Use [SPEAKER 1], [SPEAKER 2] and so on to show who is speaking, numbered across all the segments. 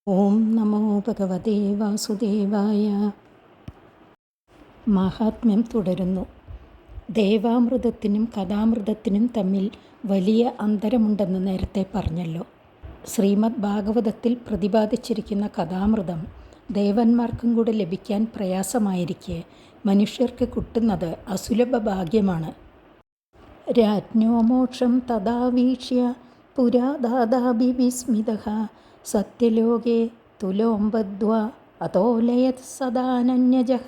[SPEAKER 1] ഓം നമോ ഭഗവതേ വാസുദേവായ. മാഹാത്മ്യം തുടരുന്നു. ദേവാമൃതത്തിനും കഥാമൃതത്തിനും തമ്മിൽ വലിയ അന്തരമുണ്ടെന്ന് നേരത്തെ പറഞ്ഞല്ലോ. ശ്രീമദ് ഭാഗവതത്തിൽ പ്രതിപാദിച്ചിരിക്കുന്ന കഥാമൃതം ദേവന്മാർക്കും കൂടെ ലഭിക്കാൻ പ്രയാസമായിരിക്കെ മനുഷ്യർക്ക് കിട്ടുന്നത് അസുലഭ ഭാഗ്യമാണ്. രാജ്ഞോ മോക്ഷം തഥാ വീക്ഷ്യ പുരാ ദാതാഭിവിസ്മിതഃ സത്യലോകേ തുലോംബദ്ധ്വാ അതോലയത് സദാനന്യജഃ.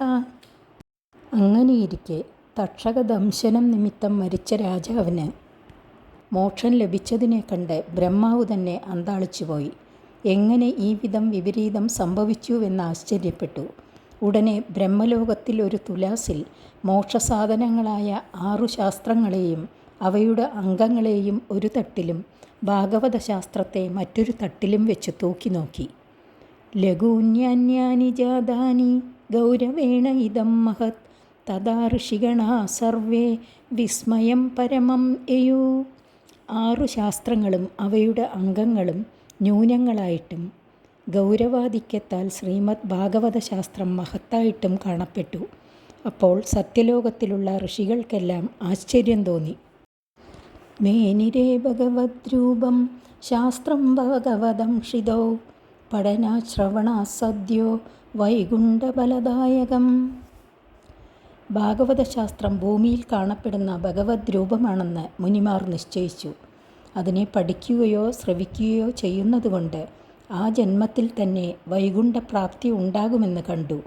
[SPEAKER 1] അങ്ങനെയിരിക്കെ തക്ഷകദംശനം നിമിത്തം മരിച്ച രാജാവിന് മോക്ഷം ലഭിച്ചതിനെ കണ്ട് ബ്രഹ്മാവ് തന്നെ അന്താളിച്ചുപോയി. എങ്ങനെ ഈ വിധം വിപരീതം സംഭവിച്ചുവെന്ന് ആശ്ചര്യപ്പെട്ടു. ഉടനെ ബ്രഹ്മലോകത്തിൽ ഒരു തുലാസിൽ മോക്ഷസാധനങ്ങളായ 6 ശാസ്ത്രങ്ങളെയും അവയുടെ അംഗങ്ങളെയും ഒരു തട്ടിലും ഭാഗവത ശാസ്ത്രത്തെ മറ്റൊരു തട്ടിലും വെച്ച് തൂക്കി നോക്കി. ലഘൂന്യാന്യാനി ജാതാനി ഗൗരവേണ ഇദം മഹത് തഥാ ഋഷിഗണാ സർവേ വിസ്മയം പരമം യയൂ. 6 ശാസ്ത്രങ്ങളും അവയുടെ അംഗങ്ങളും ന്യൂനങ്ങളായിട്ടും ഗൗരവാധിക്യത്താൽ ശ്രീമദ് ഭാഗവത ശാസ്ത്രം മഹത്തായിട്ടും കാണപ്പെട്ടു. അപ്പോൾ സത്യലോകത്തിലുള്ള ഋഷികൾക്കെല്ലാം ആശ്ചര്യം തോന്നി. മേനിരേ ഭഗവദ്രൂപം ശാസ്ത്രം ഭഗവതം ഷിതോ പഠനാശ്രവണ സദ്യോ വൈകുണ്ഠഫലദായകം. ഭാഗവതശാസ്ത്രം ഭൂമിയിൽ കാണപ്പെടുന്ന ഭഗവത് രൂപമാണെന്ന് മുനിമാർ നിശ്ചയിച്ചു. അതിനെ പഠിക്കുകയോ ശ്രവിക്കുകയോ ചെയ്യുന്നതുകൊണ്ട് ആ ജന്മത്തിൽ തന്നെ വൈകുണ്ഠപ്രാപ്തി ഉണ്ടാകുമെന്ന് കണ്ടു.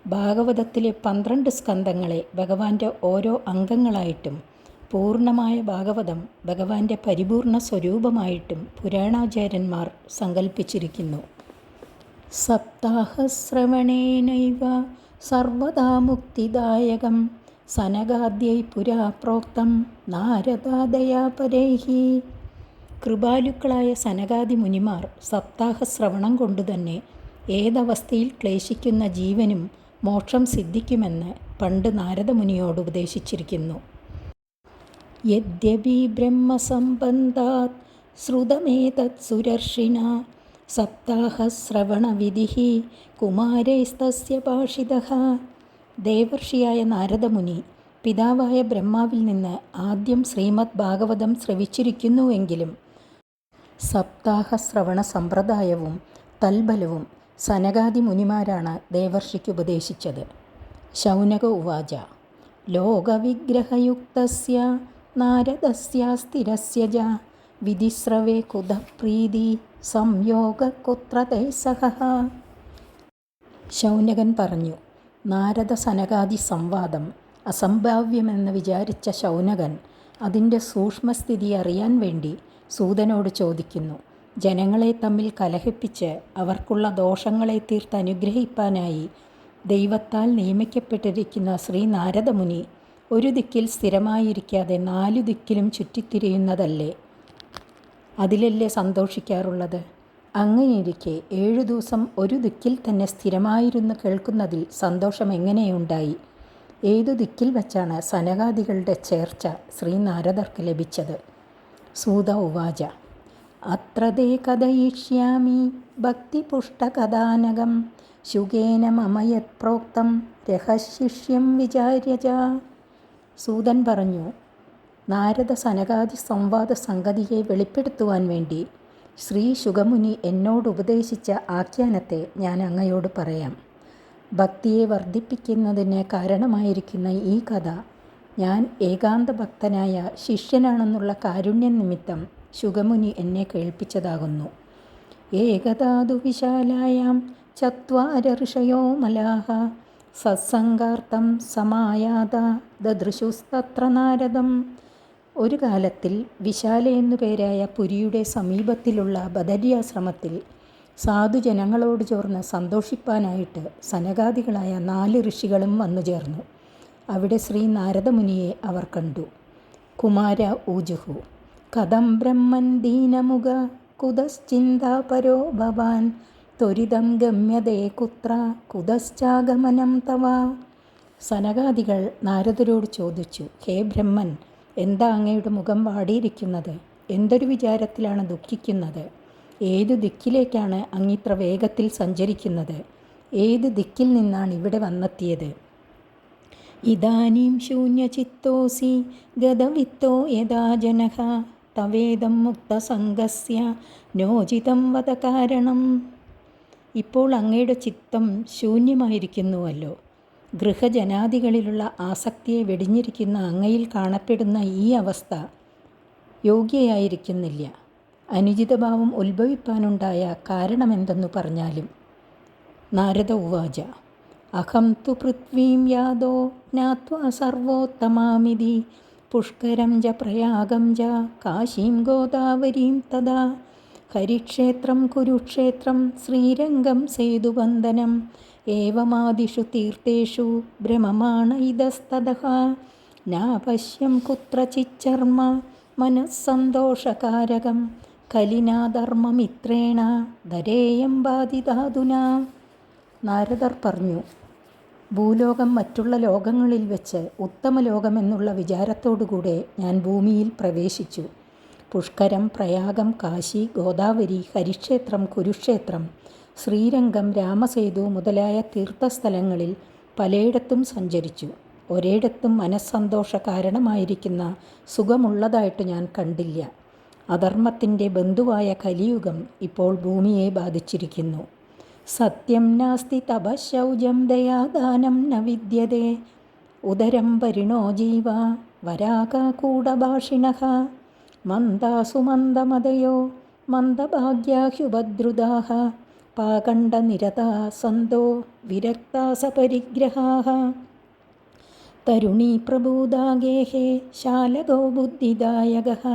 [SPEAKER 1] ഭാഗവതത്തിലെ 12 സ്കന്ധങ്ങളെ ഭഗവാന്റെ ഓരോ അംഗങ്ങളായിട്ടും പൂർണ്ണമായ ഭാഗവതം ഭഗവാന്റെ പരിപൂർണ സ്വരൂപമായിട്ടും പുരാണാചാര്യന്മാർ സങ്കല്പിച്ചിരിക്കുന്നു. സപ്താഹശ്രവണേനൈവ സർവദാ മുക്തിദായകം സനകാദ്യൈ പുരാ പ്രോക്തം നാരദാദയാപരൈഹി. കൃപാലുക്കളായ സനകാദി മുനിമാർ സപ്താഹശ്രവണം കൊണ്ടുതന്നെ ഏതവസ്ഥയിൽ ക്ലേശിക്കുന്ന ജീവനും മോക്ഷം സിദ്ധിക്കുമെന്ന് പണ്ട് നാരദമുനിയോട് ഉപദേശിച്ചിരിക്കുന്നു. യദ്യപി ബ്രഹ്മസംബന്ധാത് ശ്രുതമേതത് സുരർഷിണാ സപ്താഹശ്രവണവിധിഃ കുമാരൈസ്തസ്യ ഭാഷിതഃ. ദേവർഷിയായ നാരദമുനി പിതാവായ ബ്രഹ്മാവിൽ നിന്ന് ആദ്യം ശ്രീമദ് ഭാഗവതം ശ്രവിച്ചിരിക്കുന്നുവെങ്കിലും സപ്താഹശ്രവണ സമ്പ്രദായവും തൽബലവും സനകാദി മുനിമാരാണ് ദേവർഷിക്ക് ഉപദേശിച്ചത്. ശൗനക ഉവാച ലോകവിഗ്രഹയുക്തസ്യ നാരദസ്യ സ്ഥിരസ്യ ച വിധിസ്രവേ കുതഃ പ്രീതി സംയോഗ കുത്ര തൈസഹഃ. ശൗനകൻ പറഞ്ഞു. നാരദ സനകാദി സംവാദം അസംഭാവ്യമെന്ന് വിചാരിച്ച ശൗനകൻ അതിൻ്റെ സൂക്ഷ്മസ്ഥിതി അറിയാൻ വേണ്ടി സൂതനോട് ചോദിക്കുന്നു. ജനങ്ങളെ തമ്മിൽ കലഹിപ്പിച്ച് അവർക്കുള്ള ദോഷങ്ങളെ തീർത്ത് അനുഗ്രഹിപ്പാനായി ദൈവത്താൽ നിയമിക്കപ്പെട്ടിരിക്കുന്ന ശ്രീ നാരദമുനി ഒരു ദിക്കിൽ സ്ഥിരമായിരിക്കാതെ 4 ദിക്കിലും ചുറ്റിത്തിരിയുന്നതല്ലേ? അതിലല്ലേ സന്തോഷിക്കാറുള്ളത്? അങ്ങനെയിരിക്കെ 7 ദിവസം ഒരു ദിക്കിൽ തന്നെ സ്ഥിരമായിരുന്നു കേൾക്കുന്നതിൽ സന്തോഷം എങ്ങനെയുണ്ടായി? ഏതു ദിക്കിൽ വച്ചാണ് സനകാദികളുടെ ചേർച്ച ശ്രീനാരദർക്ക് ലഭിച്ചത്? സൂത ഉവാച അത്ര തേ കഥയിഷ്യാമി ഭക്തിപുഷ്ടകഥാനകം ശുകേന മമ യത് പ്രോക്തം രഹശിഷ്യം വിചാര്യ ച. സൂതൻ പറഞ്ഞു. നാരദ സനകാദി സംവാദ സംഗതിയെ വെളിപ്പെടുത്തുവാൻ വേണ്ടി ശ്രീ ശുകമുനി എന്നോട് ഉപദേശിച്ച ആഖ്യാനത്തെ ഞാൻ അങ്ങയോട് പറയാം. ഭക്തിയെ വർദ്ധിപ്പിക്കുന്നതിന് കാരണമായിരിക്കുന്ന ഈ കഥ ഞാൻ ഏകാന്ത ഭക്തനായ ശിഷ്യനാണെന്നുള്ള കാരുണ്യ നിമിത്തം ശുകമുനി എന്നെ കേൾപ്പിച്ചതാകുന്നു. ഏകധാതു വിശാലായാം ചത്വാര ഋഷയോ മലാഹ സത്സംഗാർത്ഥം സമായാത ദദൃശുസ്തത്ര നാരദം. ഒരു കാലത്തിൽ വിശാല എന്നു പേരായ പുരിയുടെ സമീപത്തിലുള്ള ബദര്യാശ്രമത്തിൽ സാധുജനങ്ങളോട് ചേർന്ന് സന്തോഷിപ്പാനായിട്ട് സനകാദികളായ 4 ഋഷികളും വന്നു ചേർന്നു. അവിടെ ശ്രീ നാരദമുനിയെ അവർ കണ്ടു. കുമാര ഊജുഹു കഥം ബ്രഹ്മൻ ദീനമുഖ കുതശ്ചിന്താപരോ ഭവാൻ ത്വരിതം ഗമ്യതേ കുത്ര കുതശ്ചാഗമനം തവ. സനകാദികൾ നാരദരോട് ചോദിച്ചു. ഹേ ബ്രഹ്മൻ, എന്താ അങ്ങയുടെ മുഖം വാടിയിരിക്കുന്നത്? എന്തൊരു വിചാരത്തിലാണ് ദുഃഖിക്കുന്നത്? ഏതു ദിക്കിലേക്കാണ് അങ്ങിത്ര വേഗത്തിൽ സഞ്ചരിക്കുന്നത്? ഏത് ദിക്കിൽ നിന്നാണ് ഇവിടെ വന്നെത്തിയത്? ഇദാനീം ശൂന്യചിത്തോസി ഗതവിത്തോ യഥാ ജനഃ തവേദം മുക്തസംഗസ്യ നോചിതം വദ കാരണം. ഇപ്പോൾ അങ്ങയുടെ ചിത്തം ശൂന്യമായിരിക്കുന്നുവല്ലോ. ഗൃഹജനാദികളിലുള്ള ആസക്തിയെ വെടിഞ്ഞിരിക്കുന്ന അങ്ങയിൽ കാണപ്പെടുന്ന ഈ അവസ്ഥ യോഗ്യയായിരിക്കുന്നില്ല. അനുചിതഭാവം ഉത്ഭവിപ്പാനുണ്ടായ കാരണമെന്തെന്നു പറഞ്ഞാലും. നാരദ ഉവാച അഹം തു പൃഥ്വീം യാദോ ജ്ഞാത്വാ സർവോത്തമാമിതി പുഷ്കരം ച പ്രയാഗം ച കാശീം ഗോദാവരീം തഥാ ഹരിക്ഷേത്രം കുരുക്ഷേത്രം ശ്രീരംഗം സേതുവന്ദനം ഏവമാദിഷു തീർത്ഥേഷു ഭ്രമമാണ ഇതസ്തതഃ നാപശ്യം കുത്രചിച്ചർമ്മ മനസ്സന്തോഷകാരകം കലിനാധർമ്മമിത്രേണ ധരേയം ബാധിതാധുനാ. നാരദർ പറഞ്ഞു, ഭൂലോകം മറ്റുള്ള ലോകങ്ങളിൽ വെച്ച് ഉത്തമലോകമെന്നുള്ള വിചാരത്തോടുകൂടെ ഞാൻ ഭൂമിയിൽ പ്രവേശിച്ചു. പുഷ്കരം, പ്രയാഗം, കാശി, ഗോദാവരി, ഹരിക്ഷേത്രം, കുരുക്ഷേത്രം, ശ്രീരംഗം, രാമസേതു മുതലായ തീർത്ഥസ്ഥലങ്ങളിൽ പലയിടത്തും സഞ്ചരിച്ചു. ഒരിടത്തും മനസ്സന്തോഷ കാരണമായിരിക്കുന്ന സുഖമുള്ളതായിട്ട് ഞാൻ കണ്ടില്ല. അധർമ്മത്തിൻ്റെ ബന്ധുവായ കലിയുഗം ഇപ്പോൾ ഭൂമിയെ ബാധിച്ചിരിക്കുന്നു. സത്യം നാസ്തി തപശൗചം ദയാദാനം ന വിദ്യതേ ഉദരം പരിണോ ജീവ വരാകൂടഭാഷിണഃ മന്ദാസു മന്ദമതയോ മന്ദഭാഗ്യാഹ്യുപദ്രുതാഃ പാകണ്ഡനിരതാ സന്തോ വിരക്താസപരിഗ്രഹാഃ തരുണീ പ്രബൂദാ ഗേഹേ ശാലകോ ബുദ്ധിദായകഃ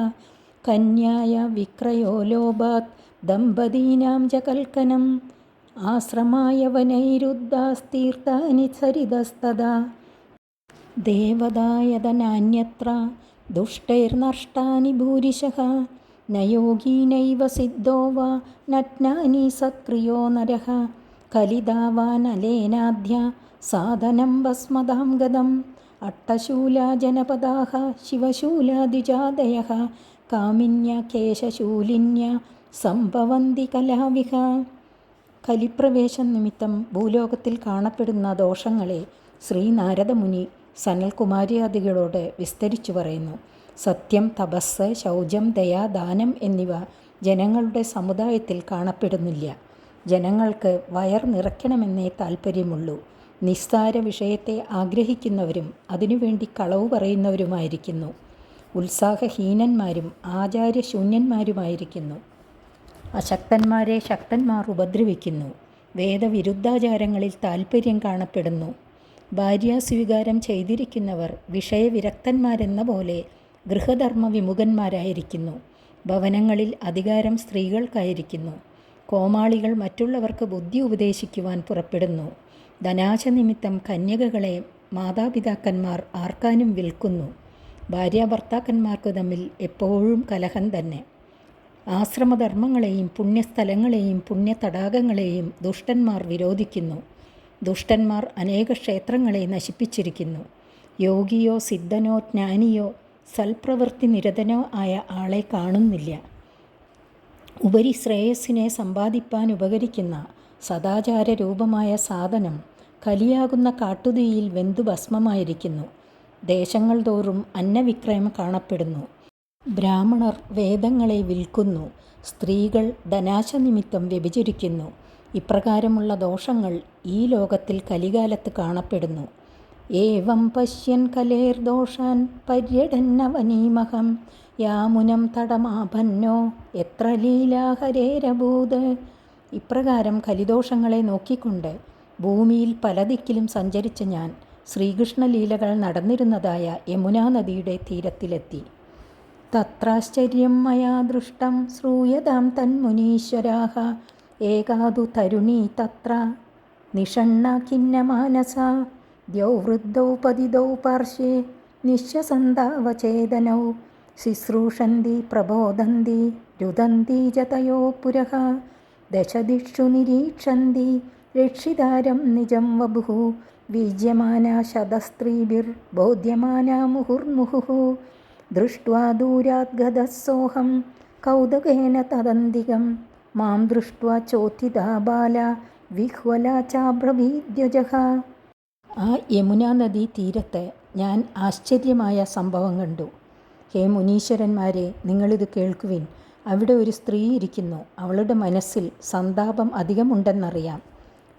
[SPEAKER 1] കന്യായ വിക്രയോ ലോഭാത് ദമ്പതീനാം ച കൽക്കനം ആശ്രമായ വനൈരുദ്ധാസ്തീർത്ഥാനി സരിതസ്തദാ ദേവദായതനാന്യത്ര ദുഷ്ടൈർനഷ്ടാനി ഭൂരിശഃ ന യോഗീ നൈവ സിദ്ധോ വാ നജ്ഞാനി സക്രിയോ നരഃ കലിതാവാനലേനാദ്യ സാധനം ഭസ്മദാം ഗതം അട്ടശൂലാ ജനപദാഃ ശിവശൂലാദിജാതയഃ കാമിന്യ കേശശൂലിന്യ സംഭവന്തി കലാവിഹ. കലിപ്രവേശം നിമിത്തം ഭൂലോകത്തിൽ കാണപ്പെടുന്ന ദോഷങ്ങളെ ശ്രീ നാരദമുനി സനൽകുമാര്യാദികളോട് വിസ്തരിച്ചു പറയുന്നു. സത്യം, തപസ്, ശൗചം, ദയ, ദാനം എന്നിവ ജനങ്ങളുടെ സമുദായത്തിൽ കാണപ്പെടുന്നില്ല. ജനങ്ങൾക്ക് വയർ നിറയ്ക്കണമെന്നേ താൽപ്പര്യമുള്ളൂ. നിസ്സാര വിഷയത്തെ ആഗ്രഹിക്കുന്നവരും അതിനുവേണ്ടി കളവ് പറയുന്നവരുമായിരിക്കുന്നു. ഉത്സാഹഹീനന്മാരും ആചാര്യശൂന്യന്മാരുമായിരിക്കുന്നു. അശക്തന്മാരെ ശക്തന്മാർ ഉപദ്രവിക്കുന്നു. വേദവിരുദ്ധാചാരങ്ങളിൽ താൽപ്പര്യം കാണപ്പെടുന്നു. ഭാര്യാസ്വീകാരം ചെയ്തിരിക്കുന്നവർ വിഷയവിരക്തന്മാരെന്ന പോലെ ഗൃഹധർമ്മ വിമുഖന്മാരായിരിക്കുന്നു. ഭവനങ്ങളിൽ അധികാരം സ്ത്രീകൾക്കായിരിക്കുന്നു. കോമാളികൾ മറ്റുള്ളവർക്ക് ബുദ്ധി ഉപദേശിക്കുവാൻ പുറപ്പെടുന്നു. ധനാശനിമിത്തം കന്യകകളെ മാതാപിതാക്കന്മാർ ആർക്കാനും വിൽക്കുന്നു. ഭാര്യാഭർത്താക്കന്മാർക്ക് തമ്മിൽ എപ്പോഴും കലഹം തന്നെ. ആശ്രമധർമ്മങ്ങളെയും പുണ്യസ്ഥലങ്ങളെയും പുണ്യതടാകങ്ങളെയും ദുഷ്ടന്മാർ വിരോധിക്കുന്നു. ദുഷ്ടന്മാർ അനേക ക്ഷേത്രങ്ങളെ നശിപ്പിച്ചിരിക്കുന്നു. യോഗിയോ സിദ്ധനോ ജ്ഞാനിയോ സൽപ്രവൃത്തി നിരതനോ ആയ ആളെ കാണുന്നില്ല. ഉപരി ശ്രേയസ്സിനെ സമ്പാദിപ്പാൻ ഉപകരിക്കുന്ന സദാചാര രൂപമായ സാധനം കലിയാകുന്ന കാട്ടുതീയിൽ വെന്തു ഭസ്മമായിരിക്കുന്നു. ദേശങ്ങൾ തോറും അന്നവിക്രയം കാണപ്പെടുന്നു. ബ്രാഹ്മണർ വേദങ്ങളെ വിൽക്കുന്നു. സ്ത്രീകൾ ധനാശനിമിത്തം വ്യഭിചരിക്കുന്നു. ഇപ്രകാരമുള്ള ദോഷങ്ങൾ ഈ ലോകത്തിൽ കലികാലത്ത് കാണപ്പെടുന്നു. ഏവം പശ്യൻ കലേർദോഷാൻ പര്യടന്നവനീമഹം യാമുനം തടമാഭന്നോ എത്ര ലീലാഹരേരഭൂത്. ഇപ്രകാരം കലിദോഷങ്ങളെ നോക്കിക്കൊണ്ട് ഭൂമിയിൽ പല ദിക്കിലും സഞ്ചരിച്ച ഞാൻ ശ്രീകൃഷ്ണലീലകൾ നടന്നിരുന്നതായ യമുനാ നദിയുടെ തീരത്തിലെത്തി. തത്രാശ്ചര്യം മയാ ദൃഷ്ടം ശ്രൂയതാം തന്മുനീശ്വരാഃ ഏകാദു തരുണീ തത്ര നിഷണ്ണ ഖിന്നമാനസാ ദ്യൗ വൃദ്ധൗ പതിതൗ പാർശ്വേ നിശ്വസന്താവചേതനൗ ശുശ്രൂഷന്തി പ്രബോധന്തി രുദന്തി ച തയോ പുരഃ ദശദിക്ഷു നിരീക്ഷന്തി രക്ഷിതാരം നിജം വപുഃ വീജ്യമാനാ ശതസ്ത്രീഭിർ ബോധ്യമാനാ മുഹുർമുഹുഃ ദൃഷ്ട്വാ ദൂരാത് ഗതഃ സോഹം കൗതുകേന തദന്തികം മാം ദൃഷ്ട്വാ ചോത്തിതാ ബാല വിഹ്വലാ ചാബ്രവീദ്യജഃ. ആ യമുനാ നദീ തീരത്ത് ഞാൻ ആശ്ചര്യമായ സംഭവം കണ്ടു. ഹേ മുനീശ്വരന്മാരെ, നിങ്ങളിത് കേൾക്കുവിൻ. അവിടെ ഒരു സ്ത്രീ ഇരിക്കുന്നു. അവളുടെ മനസ്സിൽ സന്താപം അധികമുണ്ടെന്നറിയാം.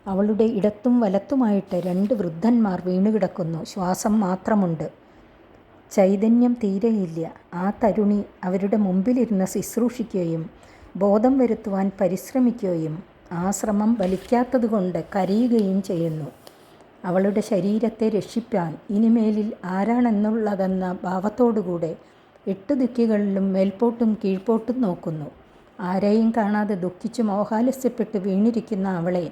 [SPEAKER 1] അവളുടെ ഇടത്തും വലത്തുമായിട്ട് 2 വൃദ്ധന്മാർ വീണുകിടക്കുന്നു. ശ്വാസം മാത്രമുണ്ട്. ചൈതന്യം തീരെയില്ല. ആ തരുണി അവരുടെ മുമ്പിലിരുന്ന് ശുശ്രൂഷിക്കുകയും ബോധം വരുത്തുവാൻ പരിശ്രമിക്കുകയും ആ ശ്രമം ഫലിക്കാത്തതുകൊണ്ട് കരയുകയും ചെയ്യുന്നു. അവളുടെ ശരീരത്തെ രക്ഷിപ്പാൻ ഇനിമേലിൽ ആരാണെന്നുള്ളതെന്ന ഭാവത്തോടുകൂടെ 8 ദിക്കുകളിലും മേൽപോട്ടും കീഴ്പോട്ടും നോക്കുന്നു. ആരെയും കാണാതെ ദുഃഖിച്ചു മോഹാലസ്യപ്പെട്ട് വീണിരിക്കുന്ന അവളെ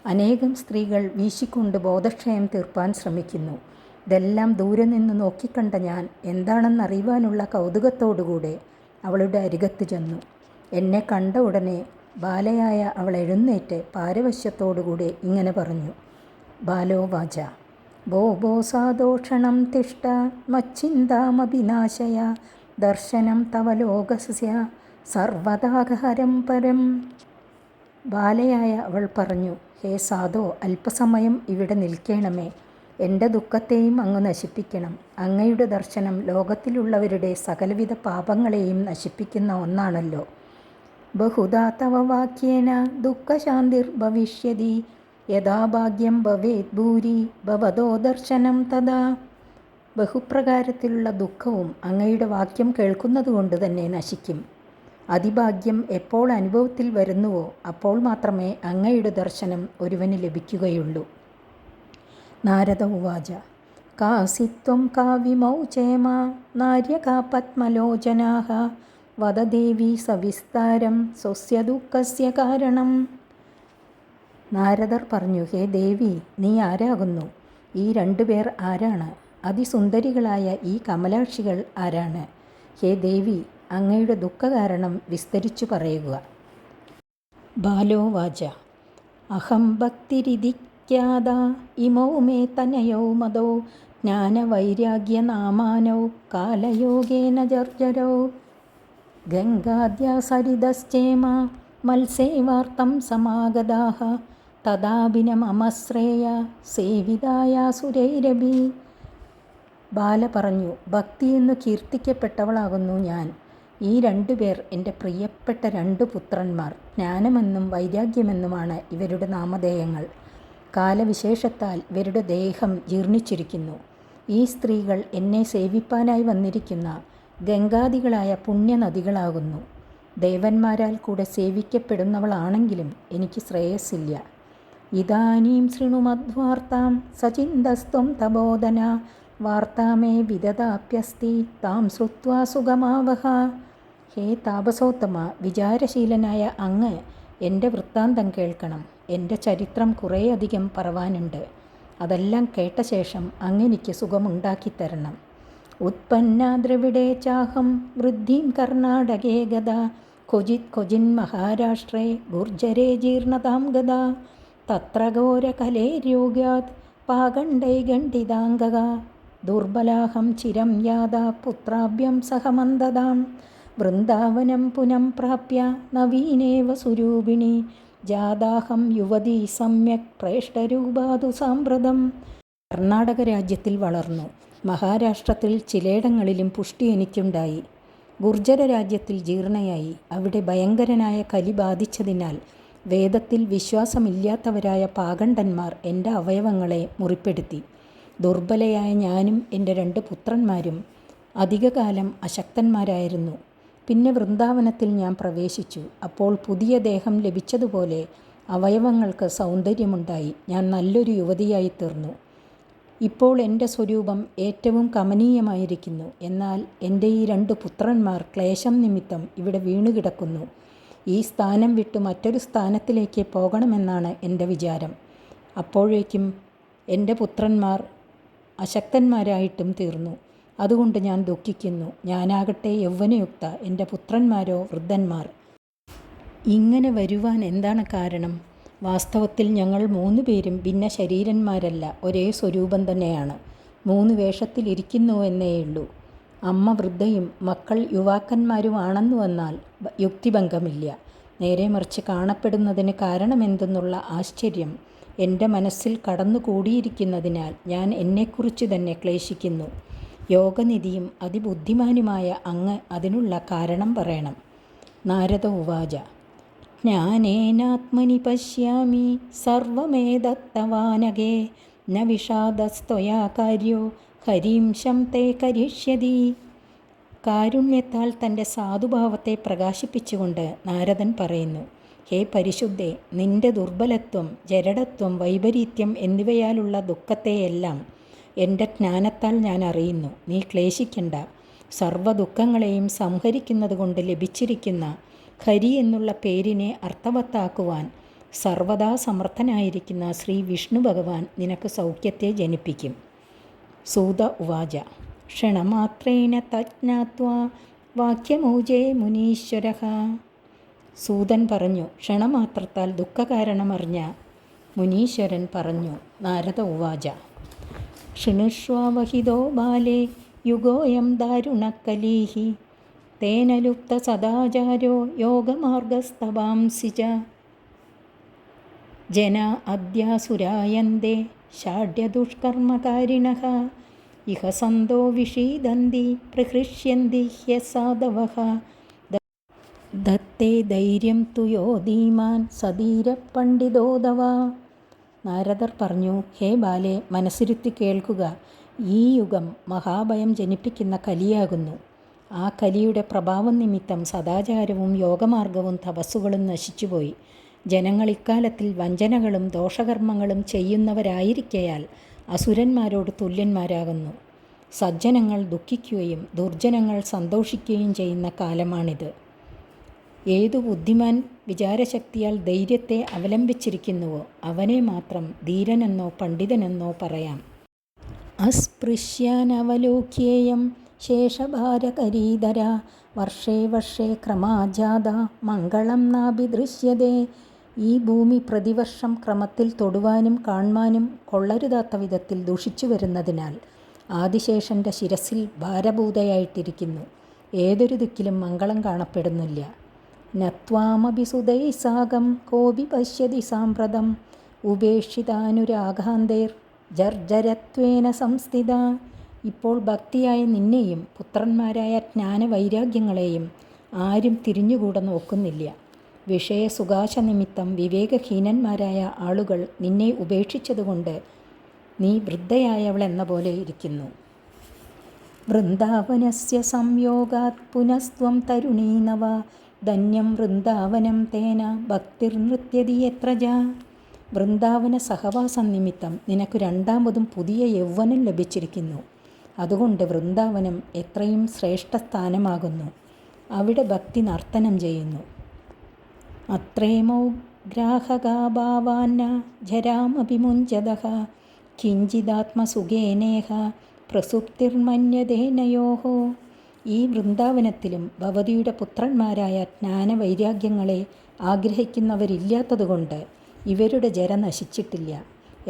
[SPEAKER 1] അനേകം സ്ത്രീകൾ വീശിക്കൊണ്ട് ബോധക്ഷയം തീർപ്പാൻ ശ്രമിക്കുന്നു. ഇതെല്ലാം ദൂരെ നിന്ന് നോക്കിക്കണ്ട ഞാൻ എന്താണെന്നറിയുവാനുള്ള കൗതുകത്തോടുകൂടെ അവളുടെ അരികത്ത് ചെന്നു. എന്നെ കണ്ട ഉടനെ ബാലയായ അവൾ എഴുന്നേറ്റ് പാരവശ്യത്തോടുകൂടെ ഇങ്ങനെ പറഞ്ഞു. ബാലോവാച ഭോ ഭോ സാദോഷണം തിഷ്ട മച്ചിന്താമഭിനാശയ ദർശനം തവ ലോകസ്യ സർവദാഹരം പരം. ബാലയായ അവൾ പറഞ്ഞു, ഹേ സാധോ, അല്പസമയം ഇവിടെ നിൽക്കണമേ. എൻ്റെ ദുഃഖത്തെയും അങ്ങ് നശിപ്പിക്കണം. അങ്ങയുടെ ദർശനം ലോകത്തിലുള്ളവരുടെ സകലവിധ പാപങ്ങളെയും നശിപ്പിക്കുന്ന ഒന്നാണല്ലോ. ബഹുധാ തവ വാക്യേന ദുഃഖശാന്തിർ ഭവിഷ്യതി യഥാ ഭാഗ്യം ഭവേത് ഭൂരി ഭവതോ ദർശനം തഥാ. ബഹുപ്രകാരത്തിലുള്ള ദുഃഖവും അങ്ങയുടെ വാക്യം കേൾക്കുന്നതുകൊണ്ട് തന്നെ നശിക്കും. അതിഭാഗ്യം എപ്പോൾ അനുഭവത്തിൽ വരുന്നുവോ അപ്പോൾ മാത്രമേ അങ്ങയുടെ ദർശനം ഒരുവന് ലഭിക്കുകയുള്ളൂ. നാരദ ഉവാച കാസിത്വം കാവിമൗ ചേമ നാര്യകാ പത്മലോചനാഃ വദദേവി സവിസ്താരം സ്വസ്യ ദുഃഖസ്യ കാരണം. നാരദർ പറഞ്ഞു, ഹേ ദേവി, നീ ആരാകുന്നു? ഈ 2 പേർ ആരാണ്? അതിസുന്ദരികളായ ഈ കമലാക്ഷികൾ ആരാണ്? ഹേ ദേവി, അങ്ങയുടെ ദുഃഖകാരണം വിസ്തരിച്ചു പറയുക. ബാലോവാച അഹം ഭക്തിരിധിക്യാത ഇമൗ മേ തനയോ മദോ ജ്ഞാനവൈരാഗ്യനാമാനോ കാലയോഗേന ജർജരോ ഗംഗാദ്യാ സരിതശ്ചേമ മത്സേവാർത്തം സമാഗതാഃ തദാഭിനമശ്രേയ സേവിതായാസുരൈരഭി. ബാല പറഞ്ഞു, ഭക്തിയെന്നു കീർത്തിക്കപ്പെട്ടവളാകുന്നു ഞാൻ. ഈ 2 പേർ എൻ്റെ പ്രിയപ്പെട്ട 2 പുത്രന്മാർ. ജ്ഞാനമെന്നും വൈരാഗ്യമെന്നുമാണ് ഇവരുടെ നാമധേയങ്ങൾ. കാലവിശേഷത്താൽ ഇവരുടെ ദേഹം ജീർണിച്ചിരിക്കുന്നു. ഈ സ്ത്രീകൾ എന്നെ സേവിപ്പാനായി വന്നിരിക്കുന്ന ഗംഗാദികളായ പുണ്യനദികളാകുന്നു. ദേവന്മാരാൽ കൂടെ സേവിക്കപ്പെടുന്നവളാണെങ്കിലും എനിക്ക് ശ്രേയസ്സില്ല. ഇദാനീം ശൃണുമദ്വാർത്താം സചിന്തസ്ത്വം തബോധന വാർത്താമേ വിദദാപ്യസ്തി താം ശ്രുത്വാ സുഖമാവഹ. ഹേ താപസോത്തമ, വിചാരശീലനായ അങ്ങ് എൻ്റെ വൃത്താന്തം കേൾക്കണം. എൻ്റെ ചരിത്രം കുറേയധികം പറവാനുണ്ട്. അതെല്ലാം കേട്ട ശേഷം അങ്ങെനിക്ക് സുഖമുണ്ടാക്കിത്തരണം. ഉത്പന്ന ദ്രവിഡേ ചാഹം വൃദ്ധിം കർണാടകേ ഗത ക്വചിൻ മഹാരാഷ്ട്രേ ഗുർജരേ ജീർണതാം ഗത തത്ര ഘോരകലേര്യോഗ്യാത് പാകണ്ഡൈഗണ്ഡിതാംഗക ദുർബലാഹം ചിരം യാത പുത്രാഭ്യം സഹമന്ദതാം വൃന്ദാവനം പുനം പ്രാപ്യ നവീനേവ സുരൂപിണി ജാതാഹം യുവതി സമ്യക് പ്രേഷ്ടരൂപാതു സാമ്പ്രതം. കർണാടക രാജ്യത്തിൽ വളർന്നു. മഹാരാഷ്ട്രത്തിൽ ചിലയിടങ്ങളിലും പുഷ്ടി എനിക്കുണ്ടായി. ഗുർജര രാജ്യത്തിൽ ജീർണയായി. അവിടെ ഭയങ്കരനായ കലി ബാധിച്ചതിനാൽ വേദത്തിൽ വിശ്വാസമില്ലാത്തവരായ പാകണ്ഡന്മാർ എൻ്റെ അവയവങ്ങളെ മുറിപ്പെടുത്തി. ദുർബലയായ ഞാനും എൻ്റെ 2 പുത്രന്മാരും അധികകാലം അശക്തന്മാരായിരുന്നു. പിന്നെ വൃന്ദാവനത്തിൽ ഞാൻ പ്രവേശിച്ചു. അപ്പോൾ പുതിയ ദേഹം ലഭിച്ചതുപോലെ അവയവങ്ങൾക്ക് സൗന്ദര്യമുണ്ടായി. ഞാൻ നല്ലൊരു യുവതിയായി തീർന്നു. ഇപ്പോൾ എൻ്റെ സ്വരൂപം ഏറ്റവും കമനീയമായിരിക്കുന്നു. എന്നാൽ എൻ്റെ ഈ 2 പുത്രന്മാർ ക്ലേശം നിമിത്തം ഇവിടെ വീണുകിടക്കുന്നു. ഈ സ്ഥാനം വിട്ടു മറ്റൊരു സ്ഥാനത്തിലേക്ക് പോകണമെന്നാണ് എൻ്റെ വിചാരം. അപ്പോഴേക്കും എൻ്റെ പുത്രന്മാർ അശക്തന്മാരായിട്ടും തീർന്നു. അതുകൊണ്ട് ഞാൻ ദുഃഖിക്കുന്നു. ഞാനാകട്ടെ യൗവനയുക്ത, എൻ്റെ പുത്രന്മാരോ വൃദ്ധന്മാർ. ഇങ്ങനെ വരുവാൻ എന്താണ് കാരണം? വാസ്തവത്തിൽ ഞങ്ങൾ 3 പേരും ഭിന്ന ശരീരന്മാരല്ല, ഒരേ സ്വരൂപം തന്നെയാണ്. 3 വേഷത്തിലിരിക്കുന്നു എന്നേയുള്ളൂ. അമ്മ വൃദ്ധയും മക്കൾ യുവാക്കന്മാരുമാണെന്നു വന്നാൽ യുക്തിഭംഗമില്ല. നേരെ മറിച്ച് കാണപ്പെടുന്നതിന് കാരണമെന്തെന്നുള്ള ആശ്ചര്യം എൻ്റെ മനസ്സിൽ കടന്നുകൂടിയിരിക്കുന്നതിനാൽ ഞാൻ എന്നെക്കുറിച്ച് തന്നെ ക്ലേശിക്കുന്നു. യോഗനിധിയും അതിബുദ്ധിമാനുമായ അങ്ങ് അതിനുള്ള കാരണം പറയണം. നാരദ ഉവാച ജ്ഞാനേനാത്മനി പശ്യാമി സർവമേതത്തവാനഘേ ന വിഷാദസ്ത്വയാ കാര്യോ ഹരീംശം തേ കരിഷ്യതി. കാരുണ്യത്താൽ തൻ്റെ സാധുഭാവത്തെ പ്രകാശിപ്പിച്ചുകൊണ്ട് നാരദൻ പറയുന്നു, ഹേ പരിശുദ്ധേ, നിന്റെ ദുർബലത്വം, ജഡത്വം, വൈപരീത്യം എന്നിവയാലുള്ള ദുഃഖത്തെയെല്ലാം എൻ്റെ ജ്ഞാനത്താൽ ഞാൻ അറിയുന്നു. നീ ക്ലേശിക്കണ്ട. സർവ്വ ദുഃഖങ്ങളെയും സംഹരിക്കുന്നത് കൊണ്ട് ലഭിച്ചിരിക്കുന്ന ഹരി എന്നുള്ള പേരിനെ അർത്ഥവത്താക്കുവാൻ സർവദാ സമർത്ഥനായിരിക്കുന്ന ശ്രീ വിഷ്ണു ഭഗവാൻ നിനക്ക് സൗഖ്യത്തെ ജനിപ്പിക്കും. സൂത ഉവാച ക്ഷണമാത്രേണ തജ്ഞാത്വാ വാക്യമൂജേ മുനീശ്വരഃ. സൂതൻ പറഞ്ഞു. ക്ഷണമാത്രത്താൽ ദുഃഖകാരണമറിഞ്ഞ മുനീശ്വരൻ പറഞ്ഞു. നാരദ ഉവാച ശൃണുഷ്വാവഹിതോ ബാലേ യുഗോയം ദാരുണക്കലീഃ തേന ലുപ്ത സദാചാരോ യോഗമാർഗസ്തവാംസി ച ജനാ അദ്യാസുരായന്തേ ഷാഢ്യദുഷ്കർമ്മകാരിണഃ ഇഹ സന്തോ വിഷീദന്തി പ്രഹൃഷ്യന്തി ഹ്യസാധവഃ ദത്തേ ധൈര്യം തു യോ ധീമാൻ സധീരപണ്ഡിതോദവ. നാരദർ പറഞ്ഞു, ഹേ ബാലെ, മനസ്സിരുത്തി കേൾക്കുക. ഈ യുഗം മഹാഭയം ജനിപ്പിക്കുന്ന കലിയാകുന്നു. ആ കലിയുടെ പ്രഭാവം നിമിത്തം സദാചാരവും യോഗമാർഗവും തപസ്സുകളും നശിച്ചുപോയി. ജനങ്ങൾ ഇക്കാലത്തിൽ വഞ്ചനകളും ദോഷകർമ്മങ്ങളും ചെയ്യുന്നവരായിരിക്കയാൽ അസുരന്മാരോട് തുല്യന്മാരാകുന്നു. സജ്ജനങ്ങൾ ദുഃഖിക്കുകയും ദുർജനങ്ങൾ സന്തോഷിക്കുകയും ചെയ്യുന്ന കാലമാണിത്. ഏതു ബുദ്ധിമാൻ വിചാരശക്തിയാൽ ധൈര്യത്തെ അവലംബിച്ചിരിക്കുന്നുവോ അവനെ മാത്രം ധീരനെന്നോ പണ്ഡിതനെന്നോ പറയാം. അസ്പൃശ്യാനവലോക്യേയം ശേഷഭാരകരീധര വർഷേ വർഷേ ക്രമാജാത മംഗളം നാഭിദൃശ്യതേ. ഈ ഭൂമി പ്രതിവർഷം ക്രമത്തിൽ തൊടുവാനും കാണുവാനും കൊള്ളരുതാത്ത വിധത്തിൽ ദുഷിച്ചു വരുന്നതിനാൽ ആദിശേഷൻ്റെ ശിരസിൽ ഭാരഭൂതയായിട്ടിരിക്കുന്നു. ഏതൊരു ദിക്കിലും മംഗളം കാണപ്പെടുന്നില്ല. നത്വാമഭിസുതൈ സാകം കോപി പശ്യതി സാമ്പ്രതം ഉപേക്ഷിതാനുരാഗാന്തേർ ജർജരത്വേന സംസ്ഥിത. ഇപ്പോൾ ഭക്തിയായ നിന്നെയും പുത്രന്മാരായ ജ്ഞാനവൈരാഗ്യങ്ങളെയും ആരും തിരിഞ്ഞുകൂടെ നോക്കുന്നില്ല. വിഷയസുഖാശ നിമിത്തം വിവേകഹീനന്മാരായ ആളുകൾ നിന്നെ ഉപേക്ഷിച്ചതുകൊണ്ട് നീ വൃദ്ധയായവളെന്ന പോലെ ഇരിക്കുന്നു. വൃന്ദാവനസ്യ സംയോഗാത് പുനസ്ത്വം തരുണീ നവ ധന്യം വൃന്ദാവനം തേന ഭക്തിർനൃത്യതി യത്ര ജ. വൃന്ദാവന സഹവാസം നിമിത്തം നിനക്ക് രണ്ടാമതും പുതിയ യൗവനം ലഭിച്ചിരിക്കുന്നു. അതുകൊണ്ട് വൃന്ദാവനം എത്രയും ശ്രേഷ്ഠ സ്ഥാനമാകുന്നു. അവിടെ ഭക്തി നർത്തനം ചെയ്യുന്നു. അത്രേമോ ഗ്രാഹകാഭാവാന്ന ജരാമഭിമുഞ്ചതഃ കിഞ്ചിദാത്മസുഖേനേഹ പ്രസുപ്തിർമന്യതേനയോഃ. ഈ വൃന്ദാവനത്തിലും ഭവതിയുടെ പുത്രന്മാരായ ജ്ഞാനവൈരാഗ്യങ്ങളെ ആഗ്രഹിക്കുന്നവരില്ലാത്തതുകൊണ്ട് ഇവരുടെ ജര നശിച്ചിട്ടില്ല.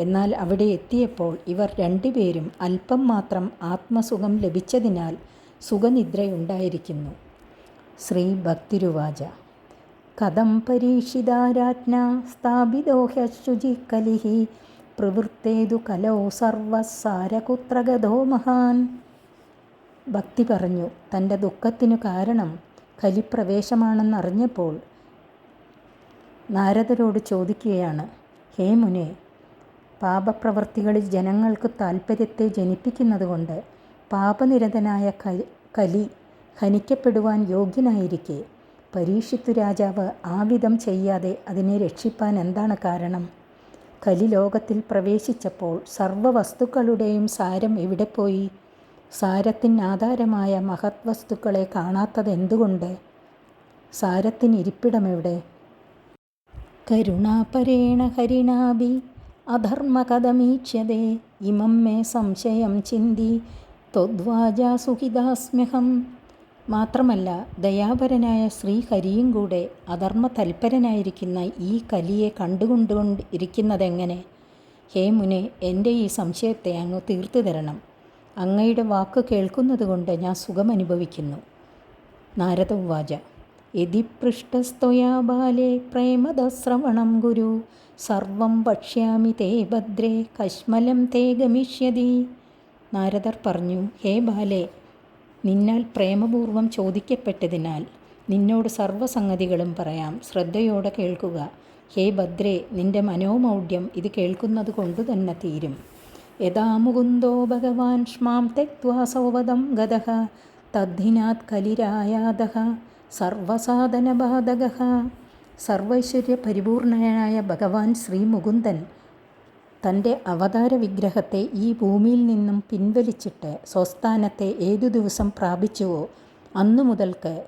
[SPEAKER 1] എന്നാൽ അവിടെ എത്തിയപ്പോൾ ഇവർ രണ്ടുപേരും അല്പം മാത്രം ആത്മസുഖം ലഭിച്ചതിനാൽ സുഖനിദ്രയുണ്ടായിരിക്കുന്നു. ശ്രീ ഭക്തിരുവാച കഥം പരീക്ഷിതാരാജ്ഞ സ്ഥാപിതോ ഹ്യശുചി കലിഃ പ്രവൃത്തേതു കലോ സർവസാരകുത്രഗതോ മഹാൻ. ഭക്തി പറഞ്ഞു, തൻ്റെ ദുഃഖത്തിനു കാരണം കലിപ്രവേശമാണെന്നറിഞ്ഞപ്പോൾ നാരദരോട് ചോദിക്കുകയാണ്, ഹേ മുനെ, പാപപ്രവർത്തികളിൽ ജനങ്ങൾക്ക് താൽപ്പര്യത്തെ ജനിപ്പിക്കുന്നതുകൊണ്ട് പാപനിരതനായ കലി ഹനിക്കപ്പെടുവാൻ യോഗ്യനായിരിക്കെ പരീക്ഷിത്തു രാജാവ് ആ വിധം ചെയ്യാതെ അതിനെ രക്ഷിപ്പാൻ എന്താണ് കാരണം? കലി ലോകത്തിൽ പ്രവേശിച്ചപ്പോൾ സർവ്വവസ്തുക്കളുടെയും സാരം എവിടെ പോയി? സാരത്തിനാധാരമായ മഹത് വസ്തുക്കളെ കാണാത്തതെന്തുകൊണ്ട്? സാരത്തിനിരിപ്പിടമെവിടെ? കരുണാപരേണ ഹരിണാഭി അധർമ്മകഥമീക്ഷ്യതേ ഇമം മേ സംശയം ചിന്തി ത്വദ്വാചാ സുഖിതാസ്മ്യഹം. മാത്രമല്ല, ദയാപരനായ ശ്രീഹരിയും കൂടെ അധർമ്മ തൽപരനായിരിക്കുന്ന ഈ കലിയെ കണ്ടുകൊണ്ടിരിക്കുന്നതെങ്ങനെ? ഹേ മുനെ, എൻ്റെ ഈ സംശയത്തെ അങ്ങ് തീർത്തു തരണം. അങ്ങയുടെ വാക്ക് കേൾക്കുന്നത് കൊണ്ട് ഞാൻ സുഖമനുഭവിക്കുന്നു. നാരദ ഉവാച യതി പൃഷ്ടസ്ത്വയാ ബാലേ പ്രേമദശ്രവണം ഗുരു സർവം വക്ഷ്യാമി തേ ഭദ്രേ കശ്മലം തേ ഗമിഷ്യതി. നാരദർ പറഞ്ഞു, ഹേ ബാലേ, നിന്നാൽ പ്രേമപൂർവം ചോദിക്കപ്പെട്ടതിനാൽ നിന്നോട് സർവ്വസംഗതികളും പറയാം, ശ്രദ്ധയോടെ കേൾക്കുക. ഹേ ഭദ്രേ, നിന്റെ മനോമൗഢ്യം ഇത് കേൾക്കുന്നത് കൊണ്ടു തന്നെ തീരും. യഥാ മുകുന്ദോ ഭഗവാൻ ക്ഷ്മാം തെക്ത്വാ സൗവദം ഗതഃ തദ്ധിനാത് കലിരായാതഃ സർവസാധനബാധകഃ. സർവൈശ്വര്യ പരിപൂർണനായ ഭഗവാൻ ശ്രീ മുകുന്ദൻ തൻ്റെ അവതാര വിഗ്രഹത്തെ ഈ ഭൂമിയിൽ നിന്നും പിൻവലിച്ചിട്ട് സ്വസ്ഥാനത്തെ ഏതു ദിവസം പ്രാപിച്ചുവോ അന്നു മുതൽക്ക്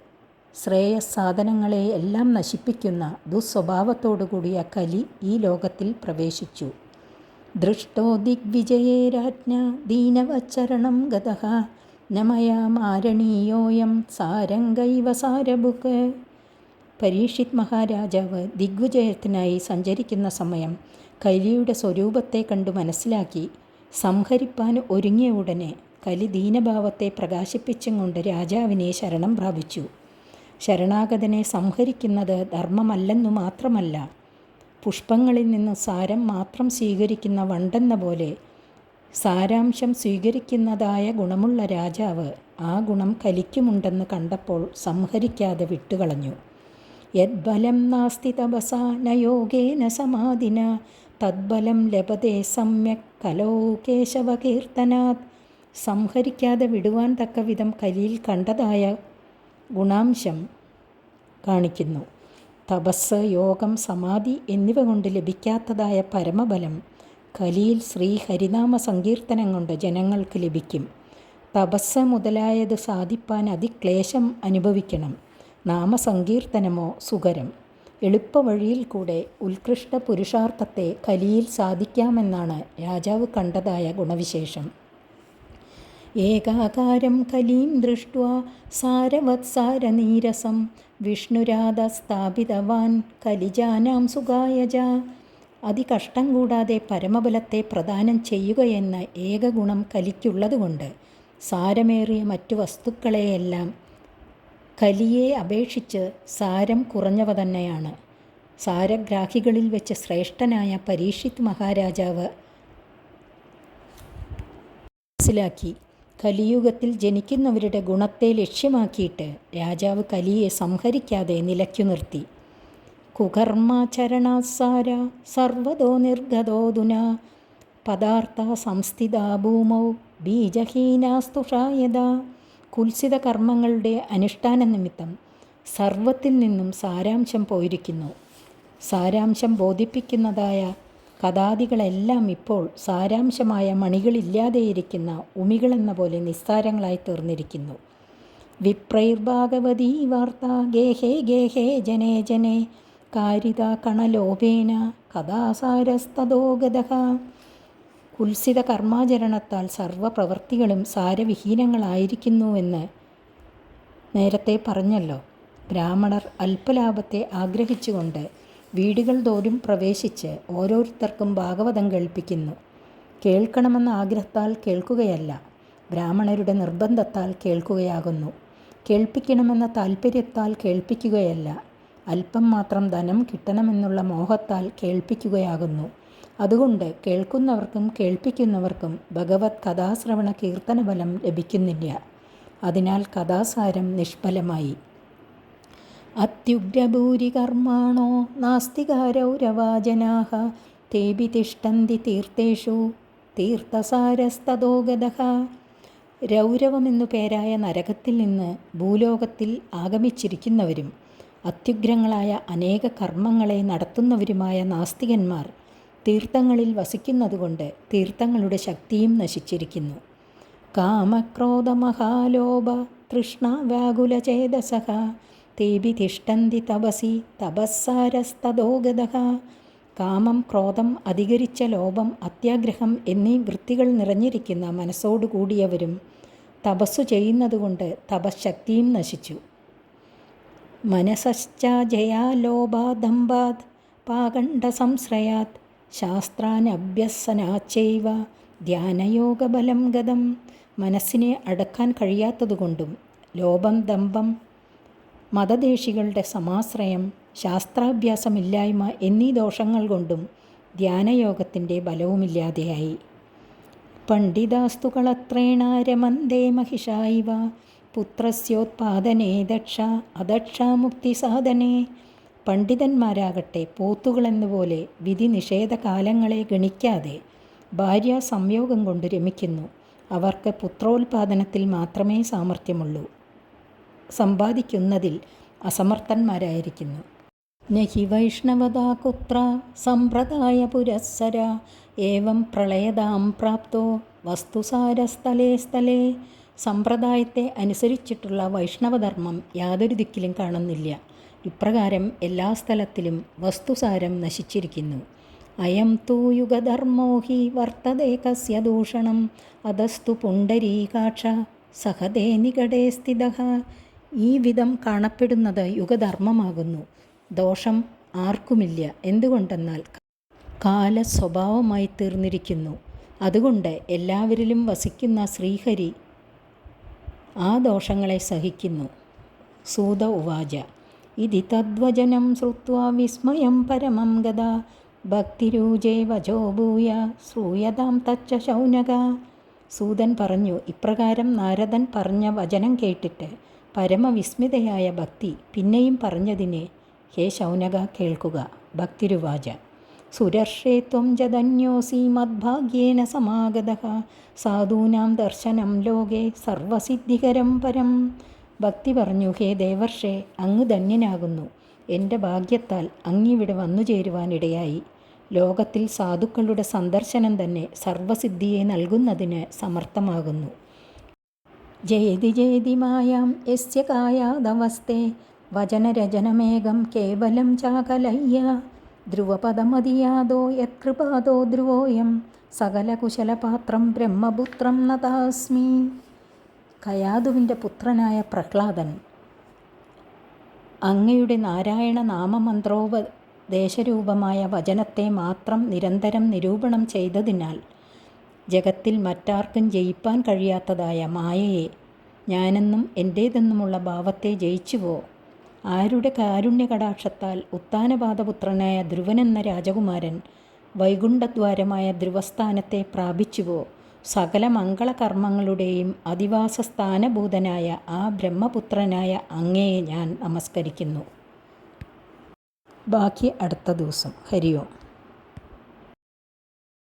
[SPEAKER 1] ശ്രേയസാധനങ്ങളെ എല്ലാം നശിപ്പിക്കുന്ന ദുസ്വഭാവത്തോടുകൂടിയ കലി ഈ ലോകത്തിൽ പ്രവേശിച്ചു. ദൃഷ്ടോ ദിഗ്വിജയേ രാജ്ഞ ദീനവച്ചരണം ഗതഃ നമയാ മാരണീയോയം സാരംഗൈവ സാരഭുക്. പരീക്ഷിത് മഹാരാജാവ് ദിഗ്വിജയത്തിനായി സഞ്ചരിക്കുന്ന സമയം കലിയുടെ സ്വരൂപത്തെ കണ്ടു മനസ്സിലാക്കി സംഹരിപ്പാൻ ഒരുങ്ങിയ ഉടനെ കലി ദീനഭാവത്തെ പ്രകാശിപ്പിച്ചും കൊണ്ട് രാജാവിനെ ശരണം പ്രാപിച്ചു. ശരണാഗതനെ സംഹരിക്കുന്നത് ധർമ്മമല്ലെന്നു മാത്രമല്ല, പുഷ്പങ്ങളിൽ നിന്ന് സാരം മാത്രം സ്വീകരിക്കുന്ന വണ്ടെന്ന പോലെ സാരാംശം സ്വീകരിക്കുന്നതായ ഗുണമുള്ള രാജാവ് ആ ഗുണം കലിക്കുമുണ്ടെന്ന് കണ്ടപ്പോൾ സംഹരിക്കാതെ വിട്ടുകളഞ്ഞു. യദ്ബലം നാസ്തി തപസാ ന യോഗേന സമാധിന തദ്ബലം ലഭതേ സമ്യക് കലോ കേശവകീർത്തനാത്. സംഹരിക്കാതെ വിടുവാൻ തക്കവിധം കലിയിൽ കണ്ടതായ ഗുണാംശം കാണിക്കുന്നു. തപസ്, യോഗം, സമാധി എന്നിവ കൊണ്ട് ലഭിക്കാത്തതായ പരമബലം കലിയിൽ ശ്രീ ഹരിനാമ സങ്കീർത്തനം കൊണ്ട് ജനങ്ങൾക്ക് ലഭിക്കും. തപസ് മുതലായത് സാധിപ്പാൻ അതിക്ലേശം അനുഭവിക്കണം. നാമസങ്കീർത്തനമോ സുകരം. എളുപ്പവഴിയിൽ കൂടെ ഉത്കൃഷ്ട പുരുഷാർത്ഥത്തെ കലിയിൽ സാധിക്കാമെന്നാണ് രാജാവ് കണ്ടതായ ഗുണവിശേഷം. ഏകാകാരം കലീം ദൃഷ്ട്വാ സാരവത്സാരനീരസം വിഷ്ണുരാധ സ്ഥാപിതവാൻ കലിജാനാം സുഖായജ. അതികഷ്ടം കൂടാതെ പരമബലത്തെ പ്രദാനം ചെയ്യുകയെന്ന ഏക ഗുണം കലിക്കുള്ളതുകൊണ്ട് സാരമേറിയ മറ്റു വസ്തുക്കളെയെല്ലാം കലിയെ അപേക്ഷിച്ച് സാരം കുറഞ്ഞവ തന്നെയാണ്. സാരഗ്രാഹികളിൽ വെച്ച് ശ്രേഷ്ഠനായ പരീക്ഷിത് മഹാരാജാവ് മനസ്സിലാക്കി. കലിയുഗത്തിൽ ജനിക്കുന്നവരുടെ ഗുണത്തെ ലക്ഷ്യമാക്കിയിട്ട് രാജാവ് കലിയെ സംഹരിക്കാതെ നിലയ്ക്കു നിർത്തി. കുകർമാചരണാസാര സർവതോ നിർഗതോധുന പദാർത്ഥ സംസ്ഥിതാ ഭൂമൗ ബീജഹീനാസ്തുഷായത. കുൽസിത കർമ്മങ്ങളുടെ അനുഷ്ഠാന നിമിത്തം സർവത്തിൽ നിന്നും സാരാംശം പോയിരിക്കുന്നു. സാരാംശം ബോധിപ്പിക്കുന്നതായ കഥാദികളെല്ലാം ഇപ്പോൾ സാരാംശമായ മണികളില്ലാതെയിരിക്കുന്ന ഉമികളെന്ന പോലെ നിസ്സാരങ്ങളായി തീർന്നിരിക്കുന്നു. വിപ്രൈർഭാഗവതീ വാർത്ത ഗേഹേ ഗേഹേ ജനേ ജനേ കാരിത കണലോഭേന കഥാസാരസ്തദോഗതഃ. കുൽസിത കർമാചരണത്താൽ സർവപ്രവൃത്തികളും സാരവിഹീനങ്ങളായിരിക്കുന്നുവെന്ന് നേരത്തെ പറഞ്ഞല്ലോ. ബ്രാഹ്മണർ അല്പലാഭത്തെ ആഗ്രഹിച്ചുകൊണ്ട് വീടുകൾ തോറും പ്രവേശിച്ച് ഓരോരുത്തർക്കും ഭാഗവതം കേൾപ്പിക്കുന്നു. കേൾക്കണമെന്ന ആഗ്രഹത്താൽ കേൾക്കുകയല്ല, ബ്രാഹ്മണരുടെ നിർബന്ധത്താൽ കേൾക്കുകയാകുന്നു. കേൾപ്പിക്കണമെന്ന താൽപ്പര്യത്താൽ കേൾപ്പിക്കുകയല്ല, അല്പം മാത്രം ധനം കിട്ടണമെന്നുള്ള മോഹത്താൽ കേൾപ്പിക്കുകയാകുന്നു. അതുകൊണ്ട് കേൾക്കുന്നവർക്കും കേൾപ്പിക്കുന്നവർക്കും ഭഗവത് കഥാശ്രവണ കീർത്തനഫലം ലഭിക്കുന്നില്ല. അതിനാൽ കഥാസാരം നിഷ്ഫലമായി. അത്യുഗ്രഭൂരി കർമാണോ നാസ്തികാരൗരവാജനാഃ തേബി തിഷ്ടന്തി തീർത്ഥേഷു തീർത്ഥസാരസ്തദോഗതഃ. രൗരവമെന്നു പേരായ നരകത്തിൽ നിന്ന് ഭൂലോകത്തിൽ ആഗമിച്ചിരിക്കുന്നവരും അത്യുഗ്രങ്ങളായ അനേക കർമ്മങ്ങളെ നടത്തുന്നവരുമായ നാസ്തികന്മാർ തീർത്ഥങ്ങളിൽ വസിക്കുന്നതുകൊണ്ട് തീർത്ഥങ്ങളുടെ ശക്തിയും നശിച്ചിരിക്കുന്നു. കാമക്രോധമഹാലോഭ തൃഷ്ണ വ്യാകുലചേതസഃ തേബി തിഷ്ടന്തി തപസി തപസ്സാരസ്തദോഗതഃ. കാമം, ക്രോധം, അധികരിച്ച ലോഭം, അത്യാഗ്രഹം എന്നീ വൃത്തികൾ നിറഞ്ഞിരിക്കുന്ന മനസ്സോടുകൂടിയവരും തപസ്സു ചെയ്യുന്നതുകൊണ്ട് തപശക്തിയും നശിച്ചു. മനസശ്ചാജയാ ലോഭാദംഭാത് പാകണ്ഡ സംശ്രയാത് ശാസ്ത്രാനഭ്യസനാച്ചൈവ ധ്യാനയോഗബലം ഗതം. മനസ്സിനെ അടക്കാൻ കഴിയാത്തതുകൊണ്ടും ലോഭം, ദമ്പം മതദേശികളുടെ സമാശ്രയം, ശാസ്ത്രാഭ്യാസമില്ലായ്മ എന്നീ ദോഷങ്ങൾ കൊണ്ടും ധ്യാനയോഗത്തിൻ്റെ ബലവുമില്ലാതെയായി. പണ്ഡിതാസ്തു കളത്രേണ രമന്തേ മഹിഷാ ഇവ പുത്രസ്യോത്പാദനേ ദക്ഷ അദക്ഷാമുക്തിസാധനേ. പണ്ഡിതന്മാരാകട്ടെ പോത്തുകളെന്നുപോലെ വിധി നിഷേധ കാലങ്ങളെ ഗണിക്കാതെ ഭാര്യ സംയോഗം കൊണ്ട് രമിക്കുന്നു. അവർക്ക് പുത്രോത്പാദനത്തിൽ മാത്രമേ സാമർഥ്യമുള്ളൂ, സമ്പാദിക്കുന്നതിൽ അസമർത്ഥന്മാരായിരിക്കുന്നു. നഹി വൈഷ്ണവതാ കുത്ര സമ്പ്രദായ പുരസ്സര ഏവം പ്രളയതാം പ്രാപ്തോ വസ്തുസാരസ്ഥലേ സ്ഥലേ. സമ്പ്രദായത്തെ അനുസരിച്ചിട്ടുള്ള വൈഷ്ണവധർമ്മം യാതൊരു ദിക്കിലും കാണുന്നില്ല. ഇപ്രകാരം എല്ലാ സ്ഥലത്തിലും വസ്തുസാരം നശിച്ചിരിക്കുന്നു. അയം തൂ യുഗധർമ്മോ ഹി വർത്തതേ കസ്യ ദൂഷണം അധസ്തു പുണ്ടരീകാക്ഷ സഹതേ നികടേ സ്ഥിതഃ. ഈ വിധം കാണപ്പെടുന്നത് യുഗധർമ്മമാകുന്നു. ദോഷം ആർക്കുമില്ല. എന്തുകൊണ്ടെന്നാൽ കാലസ്വഭാവമായി തീർന്നിരിക്കുന്നു. അതുകൊണ്ട് എല്ലാവരിലും വസിക്കുന്ന ശ്രീഹരി ആ ദോഷങ്ങളെ സഹിക്കുന്നു. സൂത ഉവാച ഇതി തദ്വചനം ശ്രുത്വാ വിസ്മയം പരമം ഗദാ ഭക്തിരൂജേ വചോ ഭൂയ ശ്രൂയതാം തച്ച ശൗനക. സൂതൻ പറഞ്ഞു, ഇപ്രകാരം നാരദൻ പറഞ്ഞ വചനം കേട്ടിട്ട് പരമവിസ്മിതയായ ഭക്തി പിന്നെയും പറഞ്ഞതിനെ ഹേ ശൗനക കേൾക്കുക. ഭക്തിരുവാച സുരർഷേ ത്വം ജധന്യോസി മദ്ഭാഗ്യേന സമാഗതഃ സാധൂനാം ദർശനം ലോകേ സർവസിദ്ധികരം പരം. ഭക്തി പറഞ്ഞു, ഹേ ദേവർഷേ, അങ്ങ് ധന്യനാകുന്നു. എൻ്റെ ഭാഗ്യത്താൽ അങ്ങിവിടെ വന്നു ചേരുവാനിടയായി. ലോകത്തിൽ സാധുക്കളുടെ സന്ദർശനം തന്നെ സർവസിദ്ധിയെ നൽകുന്നതിന് സമർത്ഥമാകുന്നു. ജയതി ജയതി മായാം യസ്യ കായാദവസ്തേ വചനരചനമേകം കേവലം ചാകലയ്യ ധ്രുവപദമതിയാദോ യത്കൃപാദോ ധ്രുവോയം സകലകുശലപാത്രം ബ്രഹ്മപുത്രം നതാസ്മി. കയാതുവിൻ്റെ പുത്രനായ പ്രഹ്ലാദൻ അങ്ങയുടെ നാരായണ നാമമന്ത്രോപദേശരൂപമായ വചനത്തെ മാത്രം നിരന്തരം നിരൂപണം ചെയ്തതിനാൽ ജഗത്തിൽ മറ്റാർക്കും ജയിപ്പാൻ കഴിയാത്തതായ മായയെ ഞാനെന്നും എൻ്റേതെന്നുമുള്ള ഭാവത്തെ ജയിച്ചുവോ? ആരുടെ കാരുണ്യകടാക്ഷത്താൽ ഉത്താനപാദപുത്രനായ ധ്രുവനെന്ന രാജകുമാരൻ വൈകുണ്ഠദ്വാരമായ ധ്രുവസ്ഥാനത്തെ പ്രാപിച്ചുവോ? സകല മംഗളകർമ്മങ്ങളുടെയും അധിവാസസ്ഥാനഭൂതനായ ആ ബ്രഹ്മപുത്രനായ അങ്ങയെ ഞാൻ നമസ്കരിക്കുന്നു. ബാക്കി അടുത്ത ദിവസം. ഹരി ഓം.